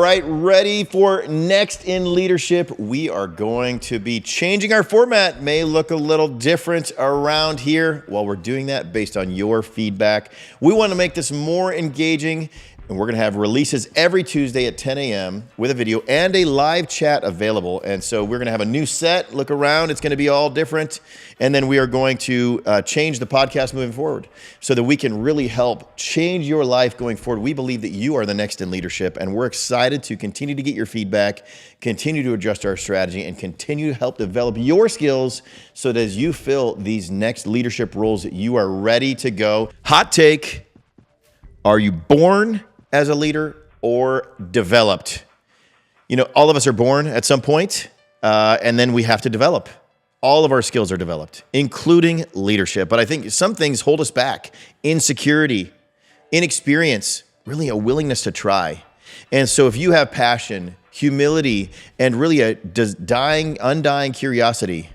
right, ready for Next in Leadership. We are going to be changing our format. May look a little different around here. While we're doing that based on your feedback, we want to make this more engaging. And we're going to have releases every Tuesday at 10 a.m. with a video and a live chat available. And so we're going to have a new set. Look around. It's going to be all different. And then we are going to change the podcast moving forward so that we can really help change your life going forward. We believe that you are the next in leadership, and we're excited to continue to get your feedback, continue to adjust our strategy, and continue to help develop your skills so that as you fill these next leadership roles, that you are ready to go. Hot take: are you born as a leader or developed? You know, all of us are born at some point, and then we have to develop. All of our skills are developed, including leadership. But I think some things hold us back: insecurity, inexperience, really a willingness to try. And so if you have passion, humility, and really a undying curiosity,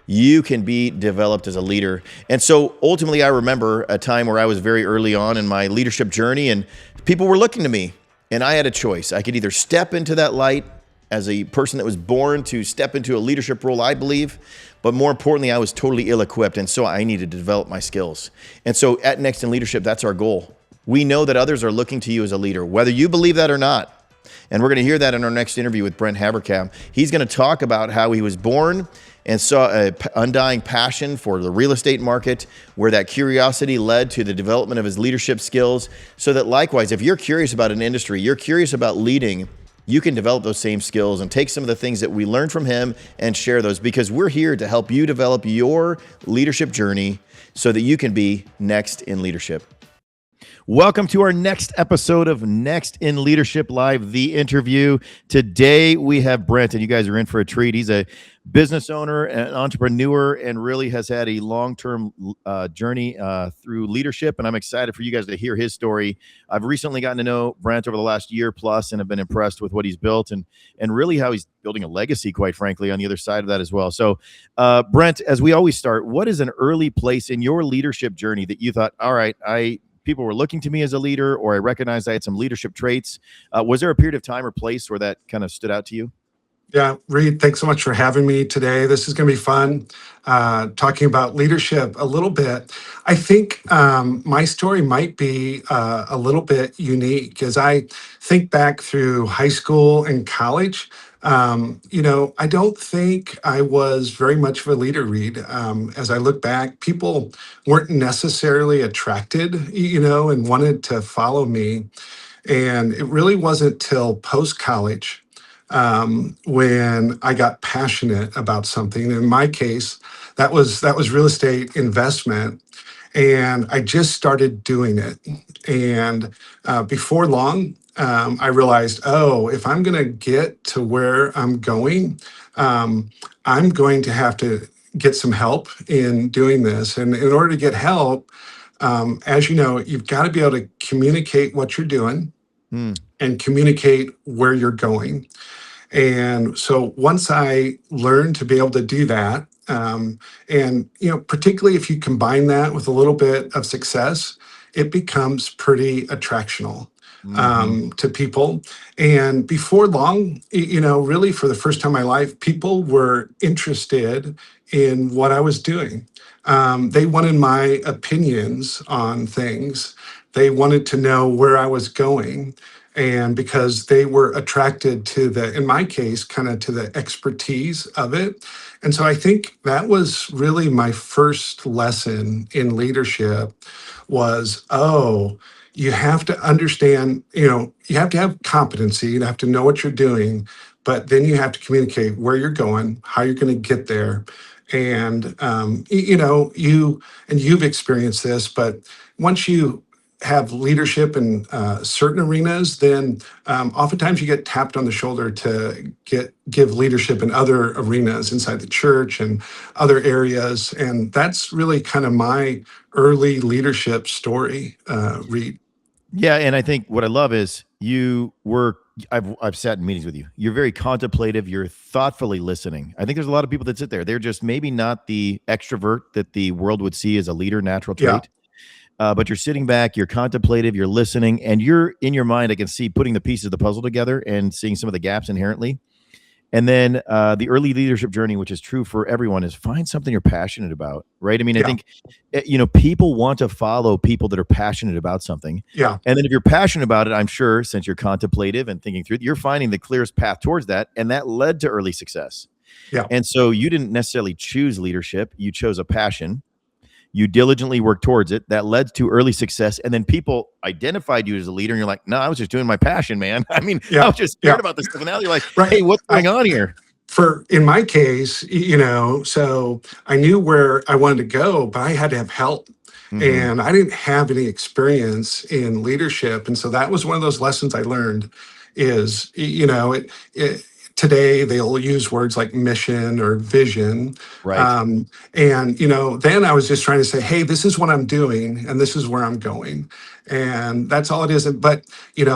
you can be developed as a leader. And so ultimately, I remember a time where I was very early on in my leadership journey, and people were looking to me, and I had a choice. I could either step into that light as a person that was born to step into a leadership role, I believe, but more importantly, I was totally ill-equipped, and so I needed to develop my skills. And so at Next in Leadership, that's our goal. We know that others are looking to you as a leader, whether you believe that or not. And we're going to hear that in our next interview with Brent. He's going to talk about how he was born and saw an undying passion for the real estate market, where that curiosity led to the development of his leadership skills, so that likewise, if you're curious about an industry, you're curious about leading, you can develop those same skills and take some of the things that we learned from him and share those, because we're here to help you develop your leadership journey so that you can be next in leadership. Welcome to our next episode of Next in Leadership Live, the interview. Today we have Brent, and you guys are in for a treat. He's a business owner and entrepreneur, and really has had a long-term journey through leadership. And I'm excited for you guys to hear his story. I've recently gotten to know Brent over the last year plus, and have been impressed with what he's built, and really how he's building a legacy, quite frankly, on the other side of that as well. So Brent, as we always start, what is an early place in your leadership journey that you thought, all right, people were looking to me as a leader, or I recognized I had some leadership traits? Was there a period of time or place where that kind of stood out to you? Yeah, Reed, thanks so much for having me today. This is going to be fun, talking about leadership a little bit. I think my story might be a little bit unique as I think back through high school and college. I don't think I was very much of a leader, Reed. As I look back, people weren't necessarily attracted, and wanted to follow me. And it really wasn't till post-college when I got passionate about something. In my case, that was real estate investment, and I just started doing it. And before long, I realized, if I'm going to get to where I'm going, I'm going to have to get some help in doing this. And in order to get help, as you know, you've got to be able to communicate what you're doing and communicate where you're going. And so once I learned to be able to do that, particularly if you combine that with a little bit of success, it becomes pretty attractional to people. And before long, really for the first time in my life, people were interested in what I was doing. They wanted my opinions on things. They wanted to know where I was going. And because they were attracted to in my case, kind of to the expertise of it. And so I think that was really my first lesson in leadership was, you have to understand, you have to have competency, you have to know what you're doing, but then you have to communicate where you're going, how you're going to get there. And, you've experienced this, but once you have leadership in certain arenas, then oftentimes you get tapped on the shoulder to give leadership in other arenas inside the church and other areas. And that's really kind of my early leadership story, Reed. Yeah, and I think what I love is I've sat in meetings with you. You're very contemplative. You're thoughtfully listening. I think there's a lot of people that sit there. They're just maybe not the extrovert that the world would see as a leader, natural trait. but you're sitting back, you're contemplative, you're listening, and you're in your mind. I can see putting the pieces of the puzzle together and seeing some of the gaps inherently. And then the early leadership journey, which is true for everyone, is find something you're passionate about, right? I mean, I Yeah. think, people want to follow people that are passionate about something. Yeah. And then if you're passionate about it, I'm sure since you're contemplative and thinking through, you're finding the clearest path towards that. And that led to early success. Yeah. And so you didn't necessarily choose leadership, you chose a passion. You diligently worked towards it. That led to early success. And then people identified you as a leader. And you're like, no, I was just doing my passion, man. I mean, I Yeah. was just Yeah. scared about this stuff. And now you're like, Right. hey, what's I going on here? for in my case, so I knew where I wanted to go, but I had to have help. Mm-hmm. And I didn't have any experience in leadership. And so that was one of those lessons I learned is, today they'll use words like mission or vision. Right. Um, and, then I was just trying to say, hey, this is what I'm doing and this is where I'm going. And that's all it is. But,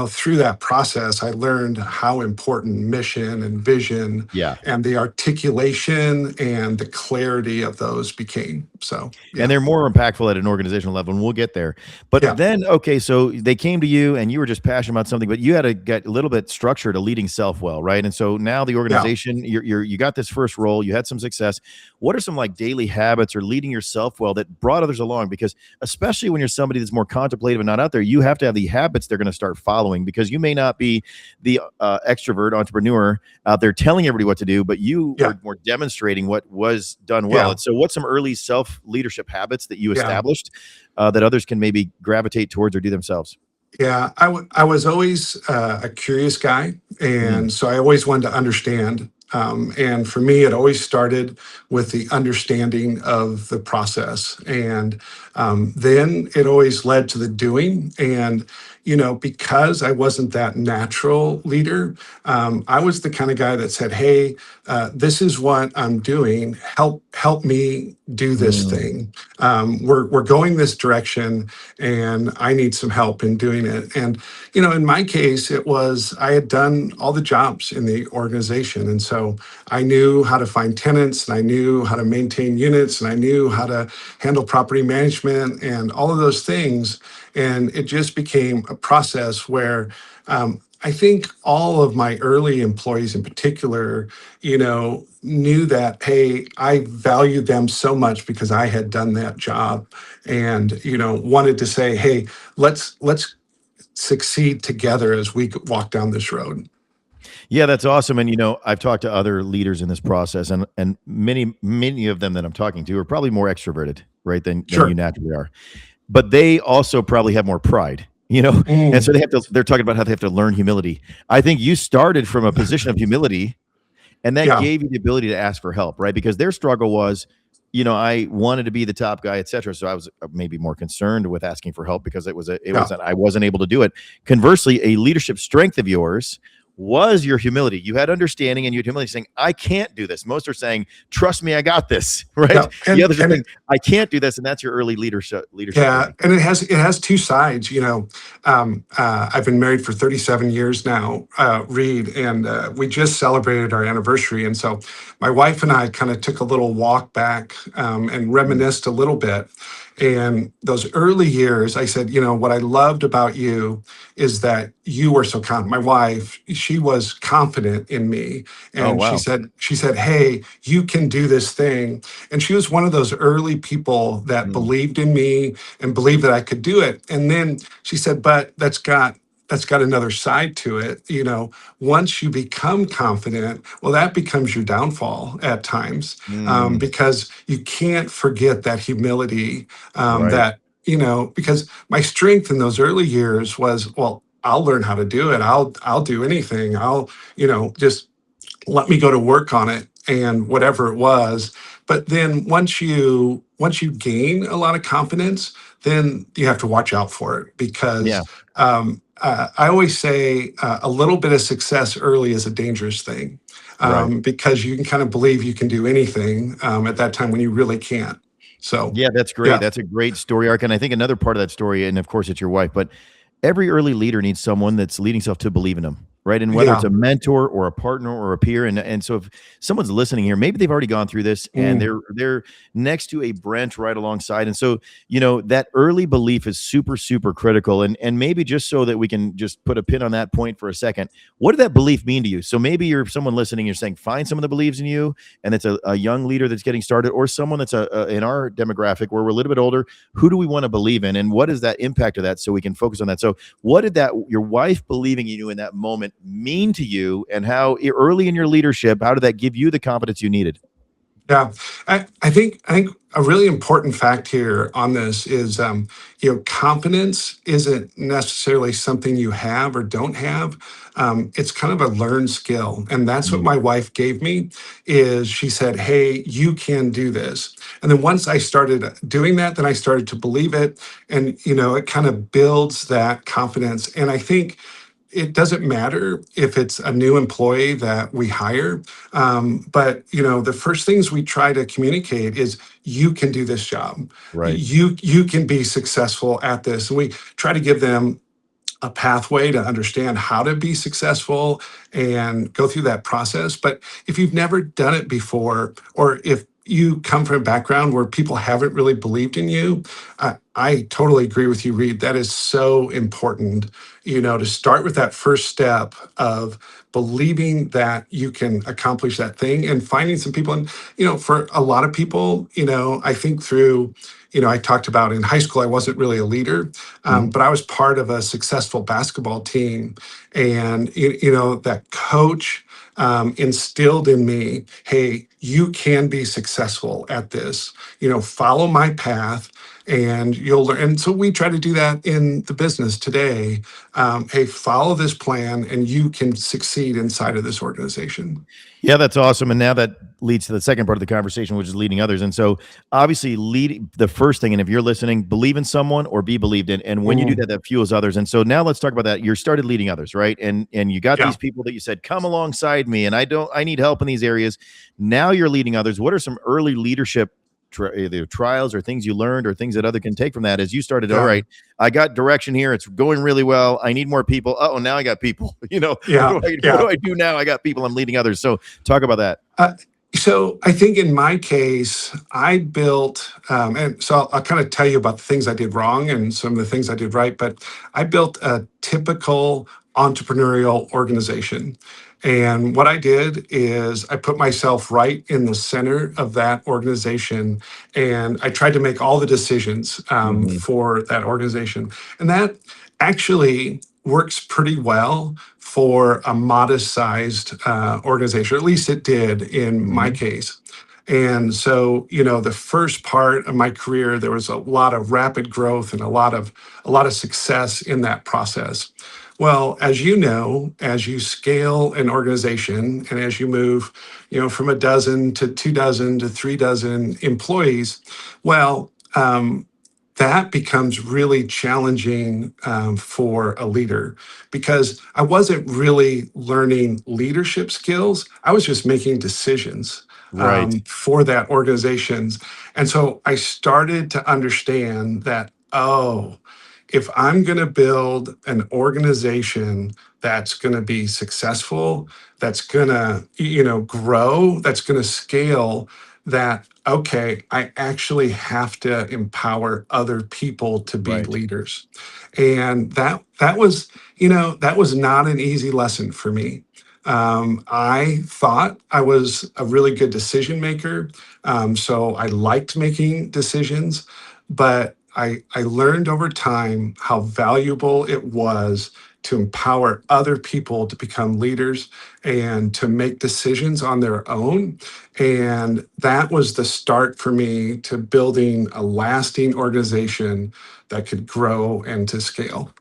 through that process, I learned how important mission and vision Yeah. and the articulation and the clarity of those became. So, And yeah, they're more impactful at an organizational level, and we'll get there. But yeah, then, okay, so they came to you and you were just passionate about something, but you had to get a little bit structured to leading self well, right? And so now the yeah, organization, you got this first role, you had some success. What are some like daily habits or leading yourself well that brought others along? Because especially when you're somebody that's more contemplative and not out there, you have to have the habits they're going to start following because you may not be the extrovert entrepreneur out there telling everybody what to do, but you yeah, were more demonstrating what was done well. yeah, And so, what's some early self leadership habits that you yeah. established that others can maybe gravitate towards or do themselves? Yeah, I was always a curious guy, Mm. and so I always wanted to understand. And for me, it always started with the understanding of the process, and then it always led to the doing. And because I wasn't that natural leader, I was the kind of guy that said, "Hey, this is what I'm doing. Help me do this Mm. thing. We're going this direction." And I need some help in doing it. And, in my case, it was I had done all the jobs in the organization. And so I knew how to find tenants and I knew how to maintain units and I knew how to handle property management and all of those things. And it just became a process where I think all of my early employees in particular, knew that, hey, I valued them so much because I had done that job and wanted to say, hey, let's succeed together as we walk down this road. Yeah, that's awesome. And I've talked to other leaders in this process, and many of them that I'm talking to are probably more extroverted, right, than you Sure. naturally are. But they also probably have more pride, and so Mm, they're talking about how they have to learn humility. I think you started from a position of humility, and that yeah, gave you the ability to ask for help, right? Because their struggle was, I wanted to be the top guy, et cetera. So I was maybe more concerned with asking for help because yeah, I wasn't able to do it. Conversely, a leadership strength of yours was your humility. You had understanding and you had humility saying, I can't do this. Most are saying, trust me, I got this, right? yeah. The And others are and saying, I can't do this. And that's your early leadership yeah, journey. and it has two sides. I've been married for 37 years now, Reed, and we just celebrated our anniversary, and so my wife and I kind of took a little walk back and Mm. reminisced a little bit. And those early years, I said, what I loved about you is that you were so confident. My wife, she was confident in me, Oh, and she wow. said, she said, "Hey, you can do this thing." And she was one of those early people that Mm. believed in me and believed that I could do it. And then she said, but that's got another side to it. Once you become confident, well, that becomes your downfall at times, Mm. because you can't forget that humility. Right. Because my strength in those early years was, well, I'll learn how to do it. I'll do anything. I'll just let me go to work on it and whatever it was. But then once you gain a lot of confidence, then you have to watch out for it because Yeah. I always say a little bit of success early is a dangerous thing, Right. because you can kind of believe you can do anything at that time when you really can't. So Yeah, that's great. yeah, That's a great story arc. And I think another part of that story, and of course it's your wife, but every early leader needs someone that's leading self to believe in them. right? And whether it's Yeah. a mentor or a partner or a peer, and so if someone's listening here, maybe they've already gone through this and Mm. they're next to a Brent right alongside, and so that early belief is super super critical, and maybe just so that we can just put a pin on that point for a second, what did that belief mean to you? So maybe you're someone listening, you're saying find someone that believes in you, and it's a young leader that's getting started, or someone that's in our demographic where we're a little bit older. Who do we want to believe in, and what is that impact of that, so we can focus on that? So what did that your wife believing in you in that moment mean to you, and how early in your leadership, how did that give you the confidence you needed? Yeah, I think a really important fact here on this is, confidence isn't necessarily something you have or don't have. It's kind of a learned skill, and that's what Mm, my wife gave me. Is she said, "Hey, you can do this," and then once I started doing that, then I started to believe it, and it kind of builds that confidence. And I think it doesn't matter if it's a new employee that we hire, but the first things we try to communicate is you can do this job. right. You can be successful at this, and we try to give them a pathway to understand how to be successful and go through that process. But if you've never done it before, or if you come from a background where people haven't really believed in you, I totally agree with you, Reed. That is so important, to start with that first step of believing that you can accomplish that thing and finding some people. And, for a lot of people, I think through, I talked about in high school, I wasn't really a leader, Mhm. but I was part of a successful basketball team. And, that coach instilled in me, hey, you can be successful at this, follow my path and you'll learn. And so we try to do that in the business today. Hey, follow this plan and you can succeed inside of this organization. Yeah, that's awesome. And now that leads to the second part of the conversation, which is leading others. And so obviously lead the first thing, and if you're listening, believe in someone or be believed in. And when you do Mm, that, that fuels others. And so now let's talk about that. You started leading others, right? And you got yeah. these people that you said, come alongside me, and I need help in these areas. Now you're leading others. What are some early leadership either trials or things you learned or things that other can take from that as you started? All Yeah. right, I got direction here. It's going really well. I need more people. Oh, now I got people. Yeah. What do Yeah. I do now? I got people. I'm leading others. So talk about that. Uh, so I think in my case, I built, and so I'll kind of tell you about the things I did wrong and some of the things I did right, but I built a typical entrepreneurial organization. And what I did is I put myself right in the center of that organization, and I tried to make all the decisions Mhm. for that organization. And that actually works pretty well for a modest sized organization, or at least it did in my Mhm. case. And so, the first part of my career, there was a lot of rapid growth and a lot of success in that process. Well, as you know, as you scale an organization and as you move, from a dozen to 2 dozen to 3 dozen employees, well, that becomes really challenging for a leader because I wasn't really learning leadership skills. I was just making decisions Right. for that organizations. And so I started to understand that, oh, if I'm going to build an organization that's going to be successful, that's going to, grow, that's going to scale, that okay, I actually have to empower other people to be Right. leaders. And that was not an easy lesson for me. I thought I was a really good decision maker. So I liked making decisions, but I learned over time how valuable it was to empower other people to become leaders and to make decisions on their own. And that was the start for me to building a lasting organization that could grow and to scale.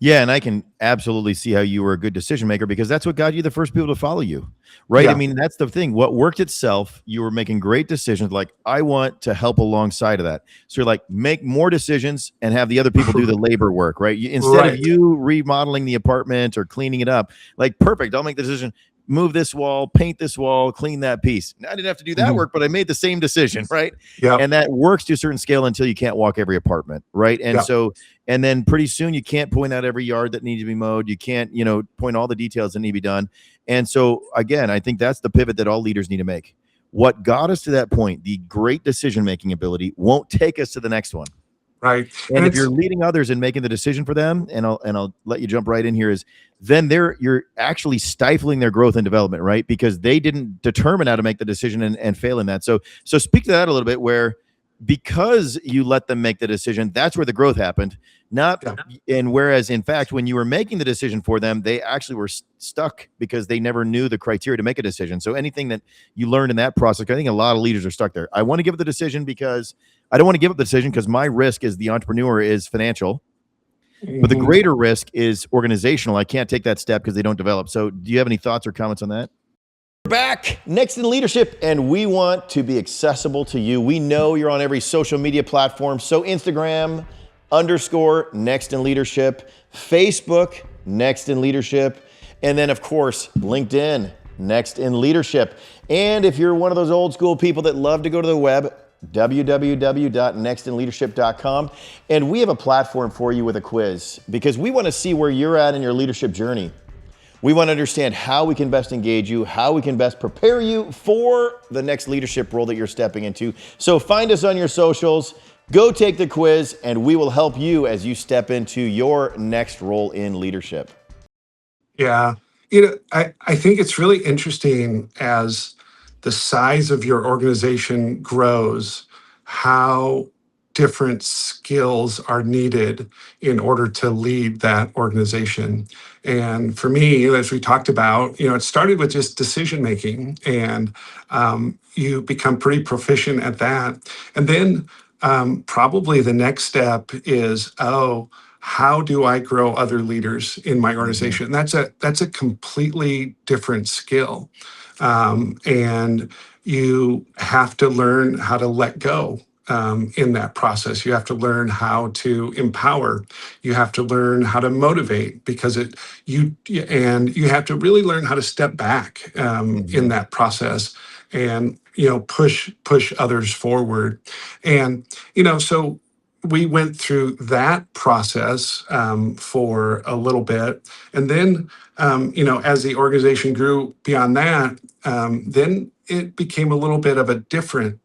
Yeah, and I can absolutely see how you were a good decision maker, because that's what got you the first people to follow you, right? I Yeah, mean, that's the thing. What worked itself, you were making great decisions. Like, I want to help alongside of that. So you're like, make more decisions and have the other people do the labor work, right? Instead of right. you remodeling the apartment or cleaning it up, like, perfect, I'll make the decision. move this wall, paint this wall, clean that piece. Now, I didn't have to do that Mhm. work, but I made the same decision, right? Yep. And that works to a certain scale until you can't walk every apartment, right? And Yep. so, and then pretty soon you can't point out every yard that needs to be mowed. You can't, point all the details that need to be done. And so, again, I think that's the pivot that all leaders need to make. What got us to that point, the great decision making ability, won't take us to the next one. Right. And And if you're it's leading others and making the decision for them, and I'll let you jump right in here, is then you're actually stifling their growth and development, right? Because they didn't determine how to make the decision and fail in that. So speak to that a little bit, where because you let them make the decision, that's where the growth happened. Not yeah. And whereas in fact, when you were making the decision for them, they actually were stuck because they never knew the criteria to make a decision. So anything that you learned in that process, I think a lot of leaders are stuck there. I want to give the decision because I don't want to give up the decision because my risk as the entrepreneur is financial, but the Mhm. greater risk is organizational. I can't take that step because they don't develop. So do you have any thoughts or comments on that? We're back next in leadership, and we want to be accessible to you. We know you're on every social media platform. So Instagram _next in leadership, Facebook next in leadership, and then of course, LinkedIn next in leadership. And if you're one of those old school people that love to go to the web, www.nextinleadership.com. And we have a platform for you with a quiz because we want to see where you're at in your leadership journey. We want to understand how we can best engage you, how we can best prepare you for the next leadership role that you're stepping into. So find us on your socials, go take the quiz, and we will help you as you step into your next role in leadership. Yeah. I think it's really interesting as the size of your organization grows, how different skills are needed in order to lead that organization. And for me, as we talked about, it started with just decision making, and you become pretty proficient at that. And then probably the next step is, how do I grow other leaders in my Mhm. organization? And that's a completely different skill, and you have to learn how to let go. In that process, you have to learn how to empower. You have to learn how to motivate, because you have to really learn how to step back in Mhm. that process, and push others forward. And so we went through that process for a little bit, and then as the organization grew beyond that, then it became a little bit of a different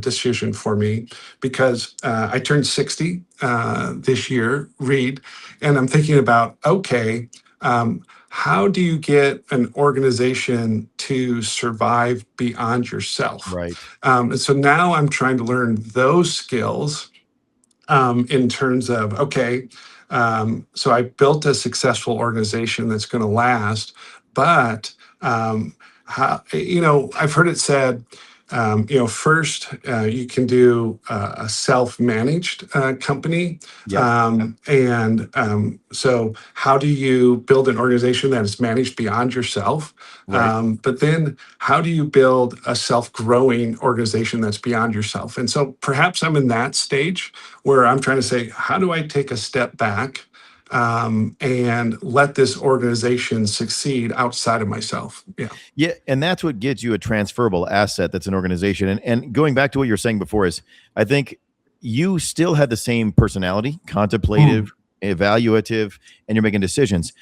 decision for me, because I turned 60 this year, Reed, and I'm thinking about, okay, how do you get an organization to survive beyond yourself? Right. And so now I'm trying to learn those skills, in terms of, okay, so I built a successful organization that's going to last, but I've heard it said, first you can do a self-managed company, Yep. so how do you build an organization that is managed beyond yourself? Right. But then how do you build a self-growing organization that's beyond yourself? And so perhaps I'm in that stage where I'm trying to say, how do I take a step back and let this organization succeed outside of myself? Yeah. Yeah, and that's what gets you a transferable asset that's an organization. And going back to what you were saying before is, I think you still had the same personality, Mm, contemplative, evaluative, and you're making decisions.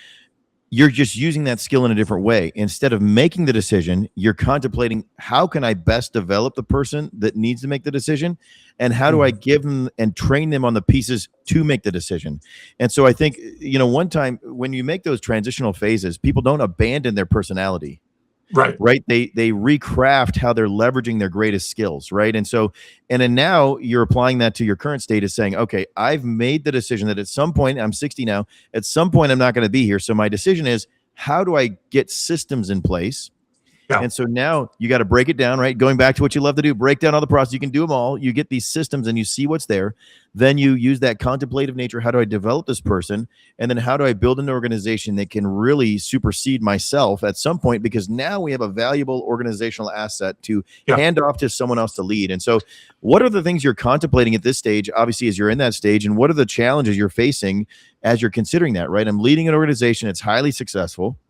You're just using that skill in a different way. Instead of making the decision, you're contemplating, how can I best develop the person that needs to make the decision? And how do I mhm. give them and train them on the pieces to make the decision? And so I think, one time when you make those transitional phases, people don't abandon their personality, Right. right? They recraft how they're leveraging their greatest skills, right? And so, and then now you're applying that to your current state, is saying, okay, I've made the decision that at some point, I'm 60 now, at some point I'm not going to be here. So my decision is, how do I get systems in place? Yeah. And so now you got to break it down, right? Going back to what you love to do, break down all the process. You can do them all. You get these systems and you see what's there. Then you use that contemplative nature. How do I develop this person? And then how do I build an organization that can really supersede myself at some point? Because now we have a valuable organizational asset to Yeah. hand off to someone else to lead. And so, what are the things you're contemplating at this stage, obviously, as you're in that stage? And what are the challenges you're facing as you're considering that, right? I'm leading an organization, it's highly successful.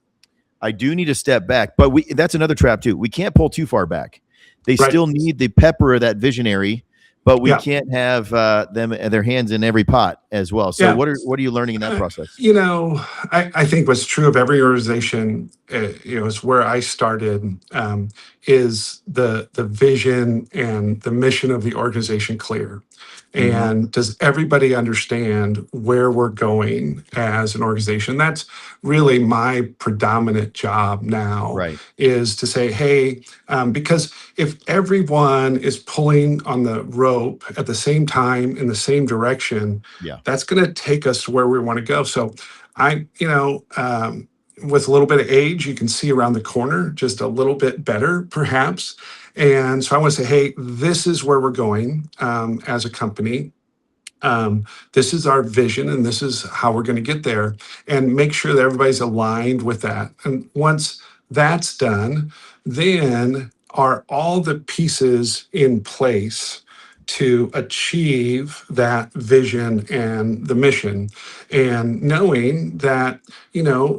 I do need to step back, but that's another trap too. We can't pull too far back. They Right. still need the pepper of that visionary, but we Yeah. can't have them their hands in every pot as well. So Yeah. what are you learning in that Uh, process? I think what's true of every organization, is where I started, is the vision and the mission of the organization clear? Hmm. And does everybody understand where we're going as an organization? That's really my predominant job now, Right. is to say, hey, because if everyone is pulling on the rope at the same time in the same direction, Yeah. that's going to take us to where we want to go. So with a little bit of age, you can see around the corner just a little bit better, perhaps. And so I want to say, hey, this is where we're going, as a company. This is our vision, and this is how we're going to get there, and make sure that everybody's aligned with that. And once that's done, then are all the pieces in place to achieve that vision and the mission? And knowing that,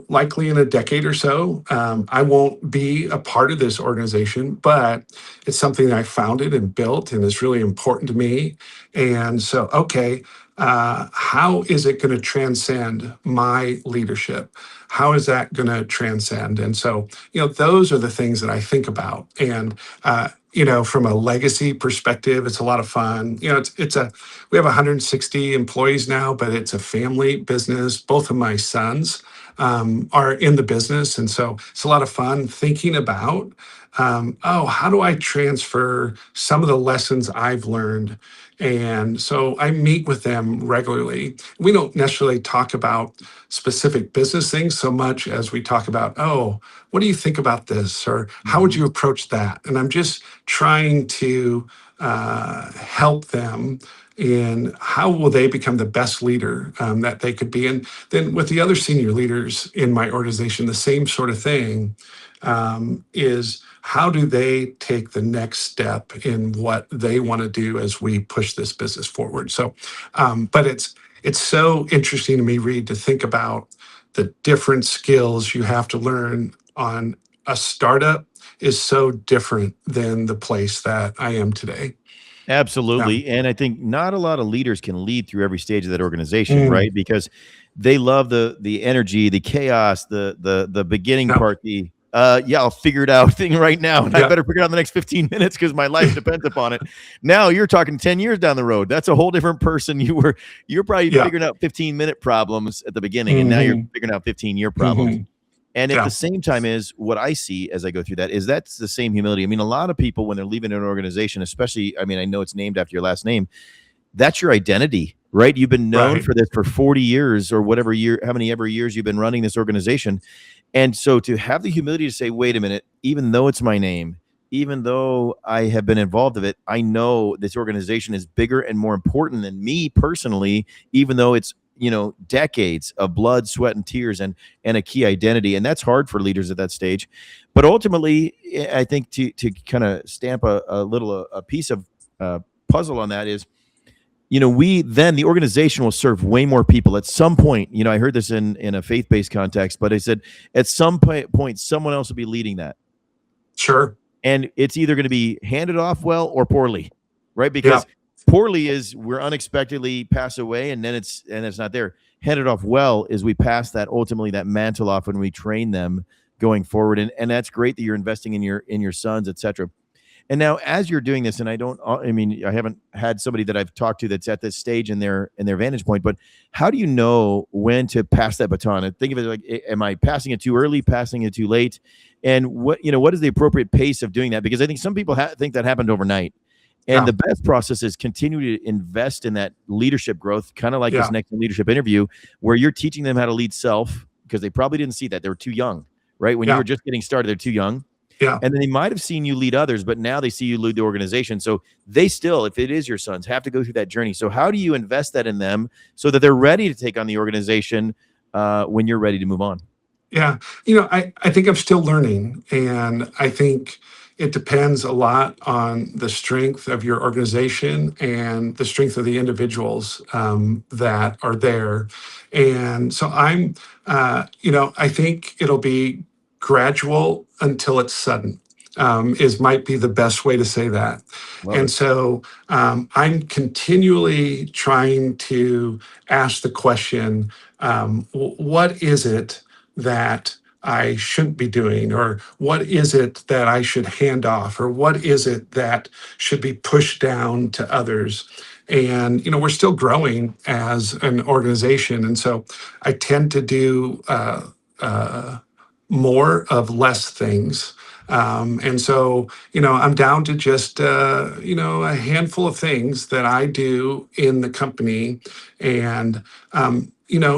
likely in a decade or so, I won't be a part of this organization, but it's something that I founded and built and is really important to me. And so, okay, how is it going to transcend my leadership? How is that going to transcend? And so, those are the things that I think about. And, from a legacy perspective, it's a lot of fun. We have 160 employees now, but it's a family business. Both of my sons are in the business. And so it's a lot of fun thinking about, how do I transfer some of the lessons I've learned? And so I meet with them regularly. We don't necessarily talk about specific business things so much as we talk about, oh, what do you think about this? Or how would Hmm. you approach that? And I'm just trying to help them in how will they become the best leader, that they could be. And then with the other senior leaders in my organization, the same sort of thing, is how do they take the next step in what they want to do as we push this business forward? So, but it's so interesting to me, Reed, to think about the different skills you have to learn on a startup is so different than the place that I am today. Yeah. Absolutely. And I think not a lot of leaders can lead through every stage of that organization, Mm, right? Because they love the energy, the chaos, the beginning yeah. part, the yeah, I'll figure it out thing right now. And I Yeah. better figure it out in the next 15 minutes because my life depends upon it. Now you're talking 10 years down the road. That's a whole different person. You're probably Yeah. figuring out 15-minute problems at the beginning, and now you're Hmm. figuring out 15-year problems. Hmm. And at the Yeah. same time, is what I see as I go through that is that's the same humility. I mean, a lot of people when they're leaving an organization, especially, I mean, I know it's named after your last name, that's your identity, right? You've been known Right. for this for 40 years or whatever year, how many ever years you've been running this organization. And so to have the humility to say, wait a minute, even though it's my name, even though I have been involved of it, I know this organization is bigger and more important than me personally, even though it's, decades of blood, sweat, and tears and a key identity. And that's hard for leaders at that stage. But ultimately, I think to kind of stamp a little a piece of puzzle on that is, we then the organization will serve way more people at some point. I heard this in a faith-based context, but I said at some point someone else will be leading that, Sure. and it's either going to be handed off well or poorly, right? Yeah. Because poorly is we're unexpectedly pass away and then it's not there. Handed off well is we pass that ultimately that mantle off when we train them going forward, and that's great that you're investing in your sons, etc. And now, as you're doing this, and I mean, I haven't had somebody that I've talked to that's at this stage in their vantage point, but how do you know when to pass that baton? And think of it like, am I passing it too early, passing it too late? And what is the appropriate pace of doing that? Because I think some people think that happened overnight. And Yeah. the best process is continue to invest in that leadership growth, kind of like this Yeah. next leadership interview, where you're teaching them how to lead self because they probably didn't see that. They were too young, right? When you Yeah. were just getting started, they're too young, Yeah. and then they might have seen you lead others, but now they see you lead the organization. So they still, if it is your sons, have to go through that journey. So how do you invest that in them so that they're ready to take on the organization when you're ready to move on? Yeah. I think I'm still learning. And I think it depends a lot on the strength of your organization and the strength of the individuals, that are there. And so I think it'll be gradual until it's sudden. Is might be the best way to say that. Love And it. so I'm continually trying to ask the question, what is it that I shouldn't be doing? Or what is it that I should hand off? Or what is it that should be pushed down to others? And, we're still growing as an organization. And so I tend to do uh, more of less things. And so, I'm down to just, a handful of things that I do in the company. And,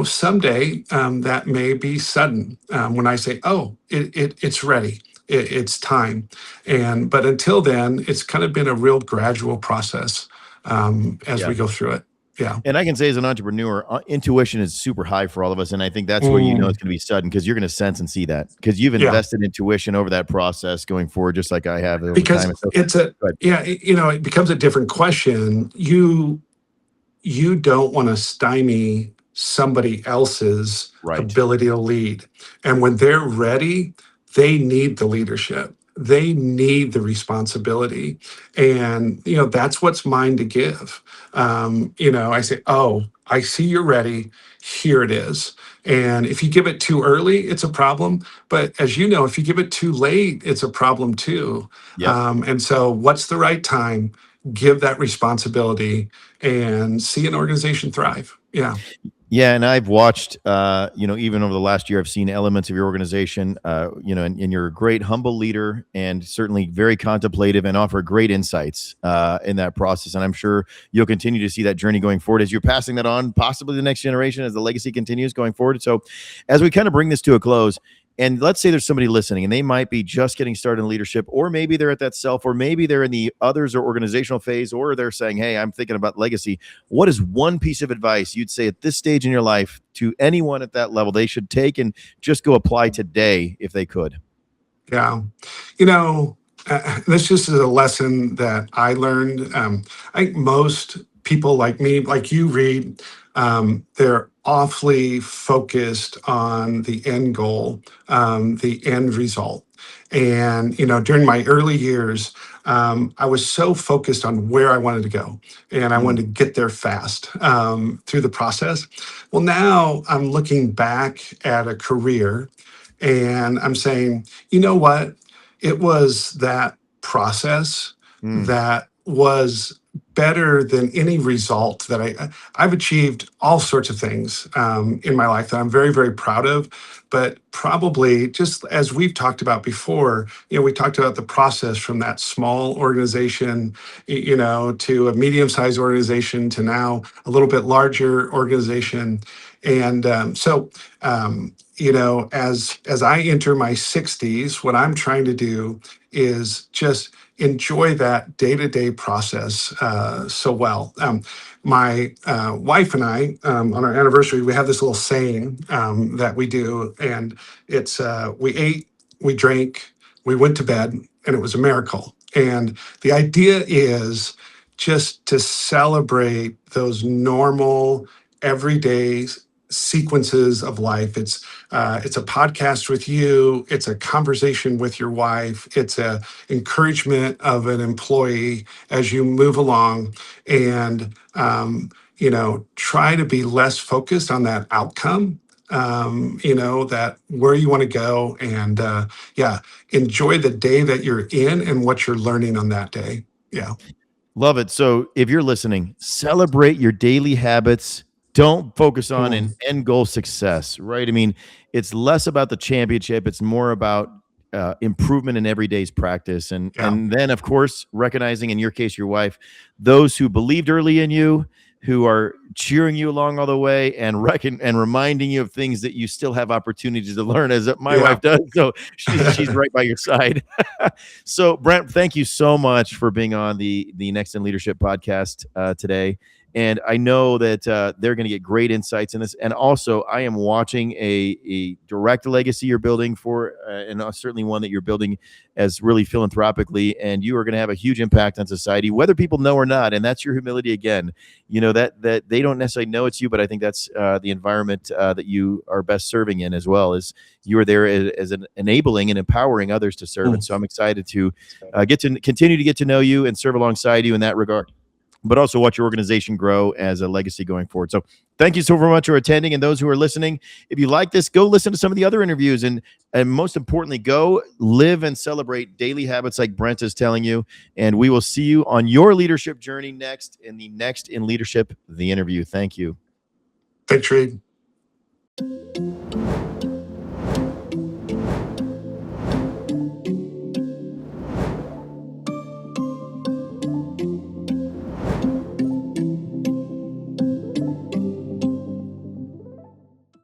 someday that may be sudden when I say, oh, it's ready. It's time. But until then, it's kind of been a real gradual process as Yeah. we go through it. Yeah. And I can say as an entrepreneur, intuition is super high for all of us. And I think that's where it's Mm, going to be sudden because you're going to sense and see that because you've yeah. invested in tuition over that process going forward, just like I have over time. Because And so, it's a, but yeah, it becomes a different question. You don't want to stymie somebody else's right. ability to lead. And when they're ready, they need the leadership. They need the responsibility. And, that's what's mine to give. I say, oh, I see you're ready. Here it is. And if you give it too early, it's a problem. But as you know, if you give it too late, it's a problem too. Yep. And so, what's the right time? Give that responsibility and see an organization thrive. Yeah. Yeah, and I've watched, even over the last year, I've seen elements of your organization, and you're a great, humble leader, and certainly very contemplative, and offer great insights in that process. And I'm sure you'll continue to see that journey going forward as you're passing that on, possibly the next generation, as the legacy continues going forward. So, as we kind of bring this to a close, and let's say there's somebody listening and they might be just getting started in leadership, or maybe they're at that self, or maybe they're in the others or organizational phase, or they're saying, hey, I'm thinking about legacy. What is one piece of advice you'd say at this stage in your life to anyone at that level they should take and just go apply today if they could? Yeah. This just is a lesson that I learned. I think most people like me, like you, Reed, they're awfully focused on the end goal, the end result. And, during my early years, I was so focused on where I wanted to go and I Mm, wanted to get there fast through the process. Well, now I'm looking back at a career and I'm saying, you know what? It was that process mm, that was better than any result that I've achieved all sorts of things in my life that I'm very, very proud of. But probably just as we've talked about before, we talked about the process from that small organization, to a medium-sized organization to now a little bit larger organization. And as I enter my 60s, what I'm trying to do is just enjoy that day-to-day process so well. My wife and I, on our anniversary, we have this little saying that we do, and it's we ate, we drank, we went to bed, and it was a miracle. And the idea is just to celebrate those normal, everyday sequences of life. It's a podcast with you. It's a conversation with your wife. It's a encouragement of an employee as you move along, and try to be less focused on that outcome. That where you want to go, and yeah, enjoy the day that you're in and what you're learning on that day. Yeah, love it. So if you're listening, celebrate your daily habits. Don't focus on an mm, end goal success, right? I mean, it's less about the championship. It's more about improvement in everyday's practice. And yeah, then, of course, recognizing, in your case, your wife, those who believed early in you, who are cheering you along all the way, and reminding you of things that you still have opportunities to learn, as my yeah. wife does. So she's right by your side. So, Brent, thank you so much for being on the Next in Leadership podcast today. And I know that they're going to get great insights in this. And also, I am watching a direct legacy you're building for, and certainly one that you're building as really philanthropically. And you are going to have a huge impact on society, whether people know or not. And that's your humility again. You know that they don't necessarily know it's you, but I think that's the environment that you are best serving in as well. Is you are there as an enabling and empowering others to serve. And so I'm excited to get to continue to get to know you and serve alongside you in that regard, but also watch your organization grow as a legacy going forward. So thank you so very much for attending. And those who are listening, if you like this, go listen to some of the other interviews. And most importantly, go live and celebrate daily habits like Brent is telling you. And we will see you on your leadership journey next in the Next in Leadership, the interview. Thank you. Thanks, Reed.